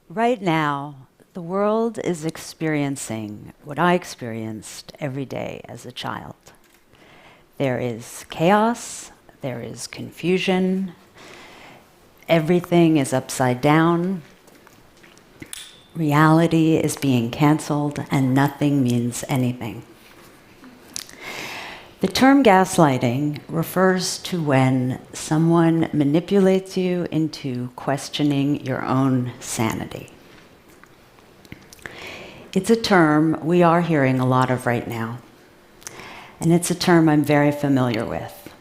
Right now, the world is experiencing what I experienced every day as a child. There is chaos, there is confusion, everything is upside down, reality is being canceled, and nothing means anything. The term gaslighting refers to when someone manipulates you into questioning your own sanity. It's a term we are hearing a lot of right now, and it's a term I'm very familiar with.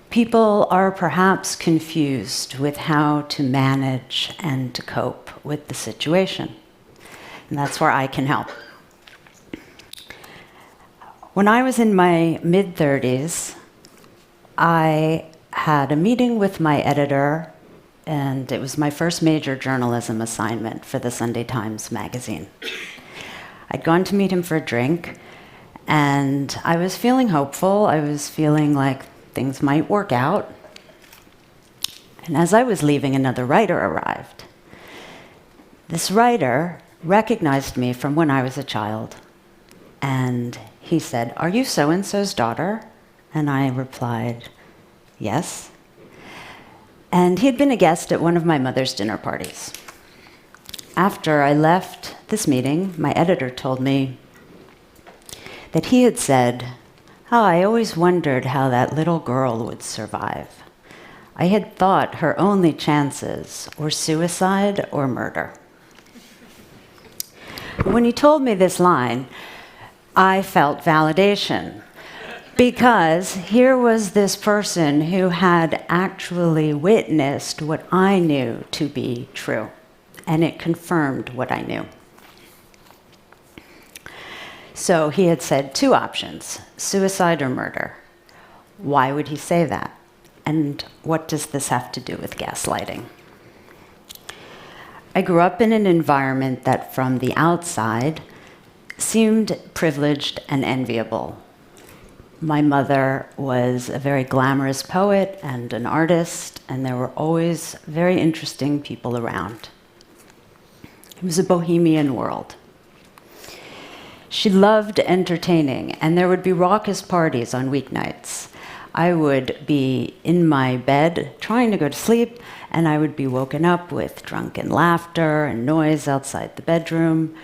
People are perhaps confused with how to manage and to cope with the situation, and that's where I can help. When I was in my mid-30s, I had a meeting with my editor, and it was my first major journalism assignment for the Sunday Times magazine. I'd gone to meet him for a drink, and I was feeling hopeful. I was feeling like things might work out. And as I was leaving, another writer arrived. This writer recognized me from when I was a child, and he said, "Are you so-and-so's daughter?" And I replied, "Yes." And he'd been a guest at one of my mother's dinner parties. After I left this meeting, my editor told me that he had said, "Oh, I always wondered how that little girl would survive. I had thought her only chances were suicide or murder." When he told me this line, I felt validation, because here was this person who had actually witnessed what I knew to be true, and it confirmed what I knew. So he had said two options, suicide or murder. Why would he say that? And what does this have to do with gaslighting? I grew up in an environment that from the outside seemed privileged and enviable. My mother was a very glamorous poet and an artist, and there were always very interesting people around. It was a bohemian world. She loved entertaining, and there would be raucous parties on weeknights. I would be in my bed trying to go to sleep, and I would be woken up with drunken laughter and noise outside the bedroom.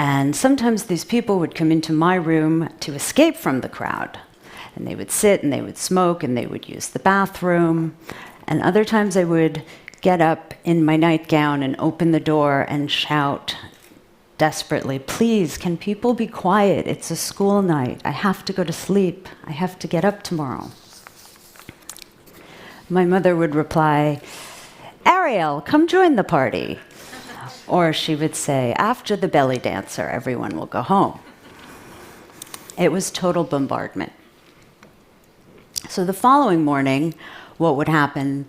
And sometimes these people would come into my room to escape from the crowd. And they would sit and they would smoke and they would use the bathroom. And other times I would get up in my nightgown and open the door and shout desperately, "Please, can people be quiet? It's a school night. I have to go to sleep. I have to get up tomorrow." My mother would reply, "Ariel, come join the party." Or she would say, "After the belly dancer, everyone will go home." It was total bombardment. So the following morning, what would happen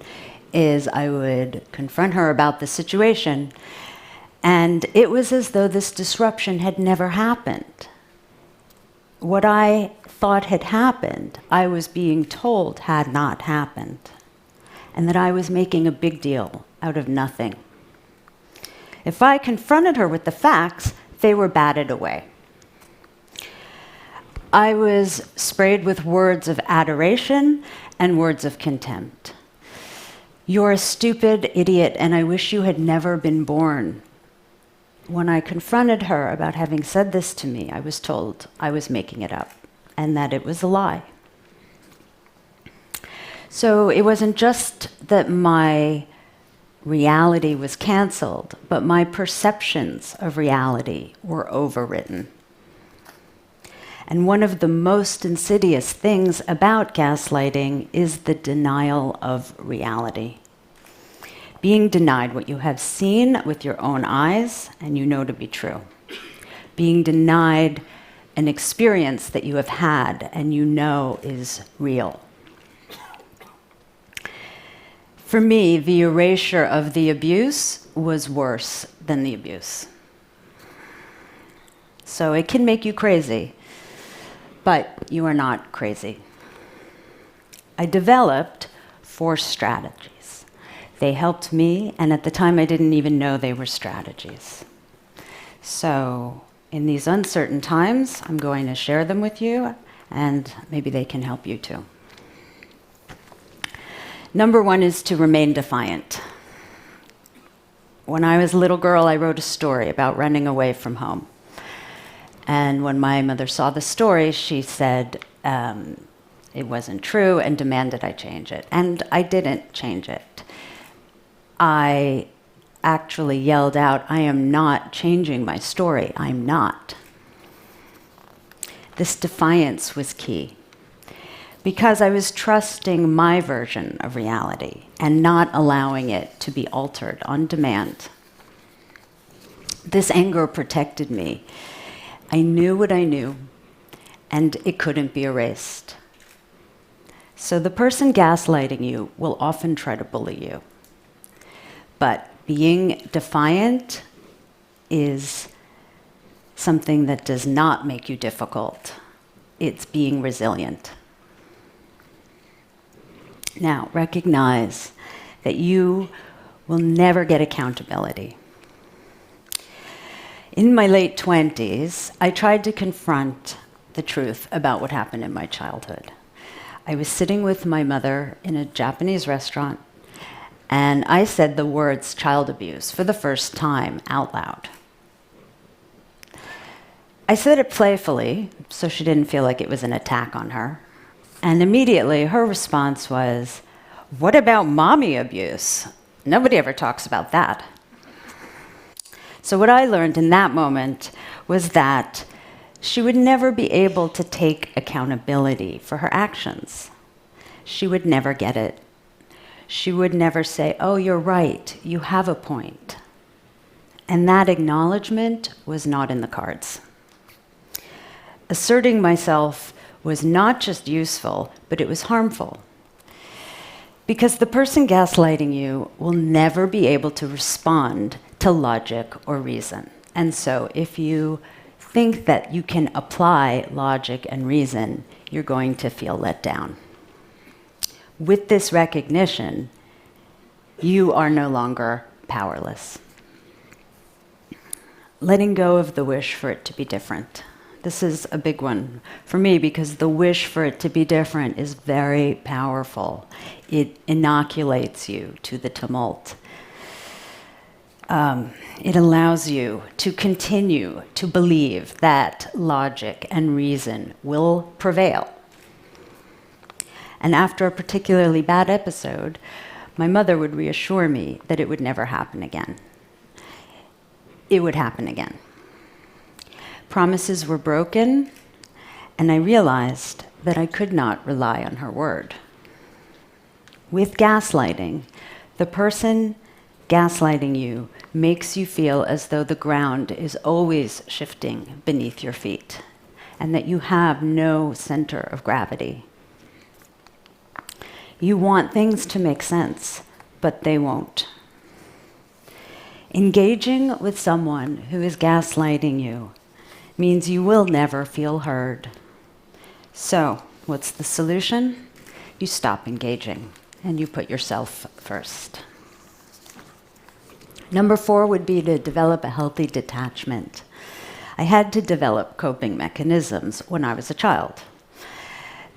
is I would confront her about the situation, and it was as though this disruption had never happened. What I thought had happened, I was being told had not happened, and that I was making a big deal out of nothing. If I confronted her with the facts, they were batted away. I was sprayed with words of adoration and words of contempt. "You're a stupid idiot, and I wish you had never been born." When I confronted her about having said this to me, I was told I was making it up and that it was a lie. So it wasn't just that my reality was canceled, but my perceptions of reality were overwritten. And one of the most insidious things about gaslighting is the denial of reality. Being denied what you have seen with your own eyes and you know to be true. Being denied an experience that you have had and you know is real. For me, the erasure of the abuse was worse than the abuse. So it can make you crazy, but you are not crazy. I developed 4 strategies. They helped me, and at the time I didn't even know they were strategies. So in these uncertain times, I'm going to share them with you, and maybe they can help you too. Number one is to remain defiant. When I was a little girl, I wrote a story about running away from home. And when my mother saw the story, she said it wasn't true and demanded I change it. And I didn't change it. I actually yelled out, "I am not changing my story. I'm not." This defiance was key, because I was trusting my version of reality and not allowing it to be altered on demand. This anger protected me. I knew what I knew, and it couldn't be erased. So the person gaslighting you will often try to bully you. But being defiant is something that does not make you difficult. It's being resilient. Now, recognize that you will never get accountability. In my late 20s, I tried to confront the truth about what happened in my childhood. I was sitting with my mother in a Japanese restaurant, and I said the words child abuse for the first time out loud. I said it playfully, so she didn't feel like it was an attack on her. And immediately her response was, "What about mommy abuse? Nobody ever talks about that." So what I learned in that moment was that she would never be able to take accountability for her actions. She would never get it. She would never say, "Oh, you're right, you have a point." And that acknowledgement was not in the cards. Asserting myself was not just useful, but it was harmful. Because the person gaslighting you will never be able to respond to logic or reason. And so if you think that you can apply logic and reason, you're going to feel let down. With this recognition, you are no longer powerless. Letting go of the wish for it to be different. This is a big one for me because the wish for it to be different is very powerful. It inoculates you to the tumult. It allows you to continue to believe that logic and reason will prevail. And after a particularly bad episode, my mother would reassure me that it would never happen again. It would happen again. Promises were broken, and I realized that I could not rely on her word. With gaslighting, the person gaslighting you makes you feel as though the ground is always shifting beneath your feet, and that you have no center of gravity. You want things to make sense, but they won't. Engaging with someone who is gaslighting you means you will never feel heard. So, what's the solution? You stop engaging and you put yourself first. Number 4 would be to develop a healthy detachment. I had to develop coping mechanisms when I was a child.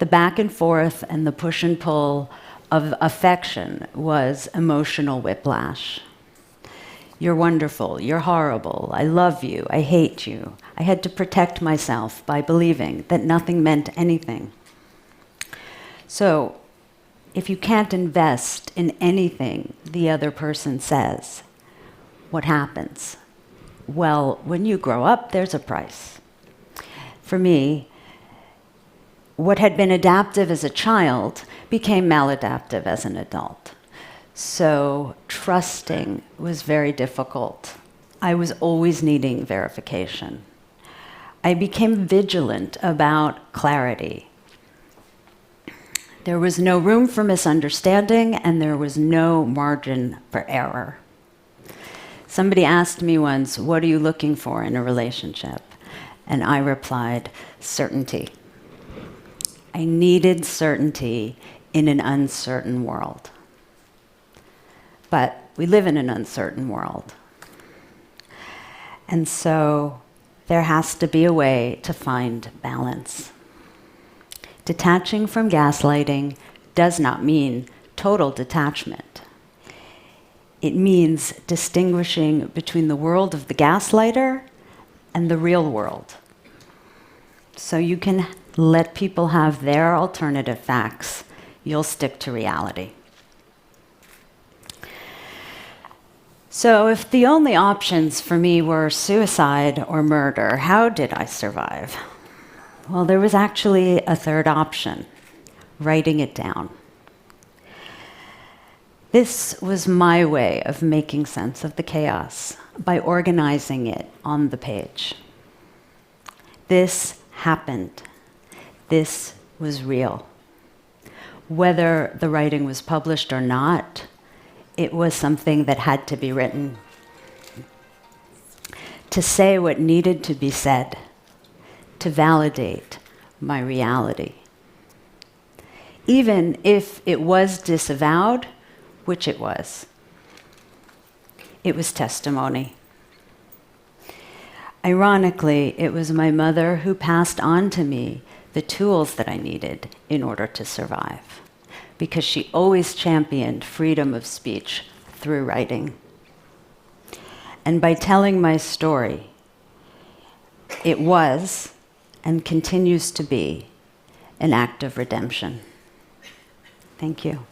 The back and forth and the push and pull of affection was emotional whiplash. You're wonderful, you're horrible, I love you, I hate you. I had to protect myself by believing that nothing meant anything. So, if you can't invest in anything the other person says, what happens? Well, when you grow up, there's a price. For me, what had been adaptive as a child became maladaptive as an adult. So trusting was very difficult. I was always needing verification. I became vigilant about clarity. There was no room for misunderstanding, and there was no margin for error. Somebody asked me once, "What are you looking for in a relationship?" And I replied, "Certainty." I needed certainty in an uncertain world. But we live in an uncertain world. And so there has to be a way to find balance. Detaching from gaslighting does not mean total detachment. It means distinguishing between the world of the gaslighter and the real world. So you can let people have their alternative facts. You'll stick to reality. So if the only options for me were suicide or murder, how did I survive? Well, there was actually a third option, writing it down. This was my way of making sense of the chaos by organizing it on the page. This happened. This was real. Whether the writing was published or not, it was something that had to be written. To say what needed to be said, to validate my reality. Even if it was disavowed, which it was testimony. Ironically, it was my mother who passed on to me the tools that I needed in order to survive, because she always championed freedom of speech through writing. And by telling my story, it was and continues to be an act of redemption. Thank you.